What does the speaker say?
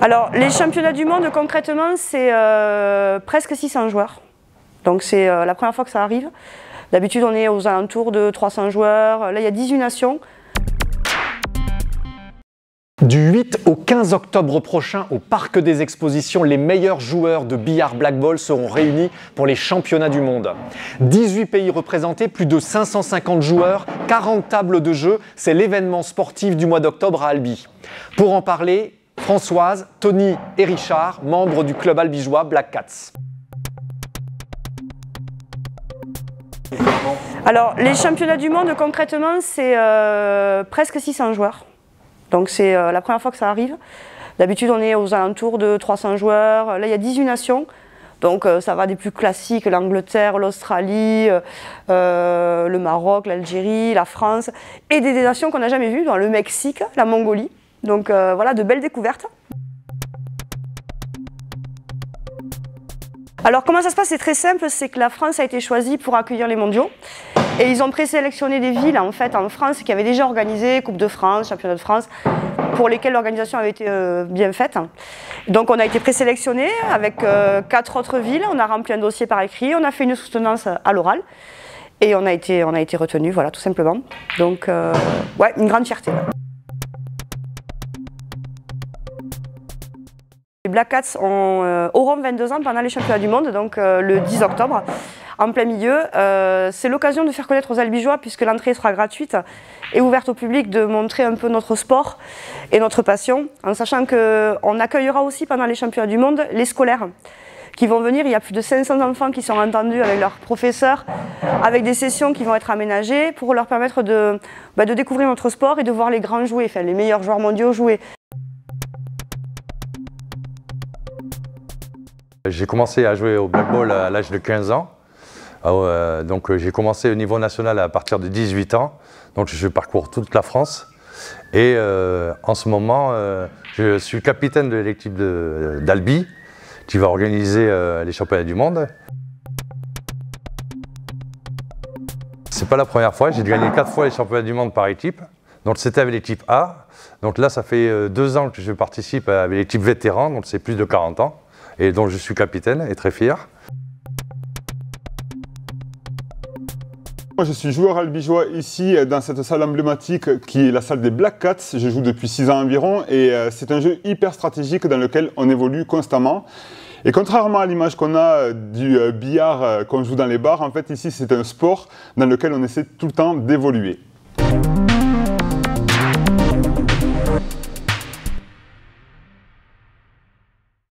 Alors, les championnats du monde, concrètement, c'est presque 600 joueurs. Donc, c'est la première fois que ça arrive. D'habitude, on est aux alentours de 300 joueurs. Là, il y a 18 nations. Du 8 au 15 octobre prochain, au Parc des Expositions, les meilleurs joueurs de billard blackball seront réunis pour les championnats du monde. 18 pays représentés, plus de 550 joueurs, 40 tables de jeu. C'est l'événement sportif du mois d'octobre à Albi. Pour en parler, Françoise, Tony et Richard, membres du club albigeois Black Cats. Alors, les championnats du monde, concrètement, c'est presque 600 joueurs. Donc, c'est la première fois que ça arrive. D'habitude, on est aux alentours de 300 joueurs. Là, il y a 18 nations. Donc, ça va des plus classiques, l'Angleterre, l'Australie, le Maroc, l'Algérie, la France. Et des nations qu'on n'a jamais vues, dans le Mexique, la Mongolie. Donc, voilà, de belles découvertes. Alors comment ça se passe? C'est très simple, c'est que la France a été choisie pour accueillir les mondiaux et ils ont présélectionné des villes en fait en France qui avaient déjà organisé Coupe de France, Championnat de France, pour lesquelles l'organisation avait été bien faite. Donc on a été présélectionné avec 4 autres villes, on a rempli un dossier par écrit, on a fait une soutenance à l'oral et on a été retenu, voilà, tout simplement. Donc ouais, une grande fierté. Les Black Cats auront 22 ans pendant les championnats du monde, donc le 10 octobre, en plein milieu. C'est l'occasion de faire connaître aux Albigeois, puisque l'entrée sera gratuite et ouverte au public, de montrer un peu notre sport et notre passion, en sachant qu'on accueillera aussi pendant les championnats du monde les scolaires qui vont venir. Il y a plus de 500 enfants qui sont entendus avec leurs professeurs, avec des sessions qui vont être aménagées pour leur permettre de découvrir notre sport et de voir les grands jouer, enfin les meilleurs joueurs mondiaux jouer. J'ai commencé à jouer au blackball à l'âge de 15 ans. Donc j'ai commencé au niveau national à partir de 18 ans. Donc je parcours toute la France. Et en ce moment, je suis capitaine de l'équipe d'Albi qui va organiser les championnats du monde. C'est pas la première fois, j'ai gagné 4 fois les championnats du monde par équipe. Donc c'était avec l'équipe A. Donc là, ça fait 2 ans que je participe avec l'équipe vétéran, donc c'est plus de 40 ans. Et dont je suis capitaine et très fier. Moi, je suis joueur albigeois ici dans cette salle emblématique qui est la salle des Black Cats. Je joue depuis 6 ans environ et c'est un jeu hyper stratégique dans lequel on évolue constamment. Et contrairement à l'image qu'on a du billard qu'on joue dans les bars, en fait ici c'est un sport dans lequel on essaie tout le temps d'évoluer.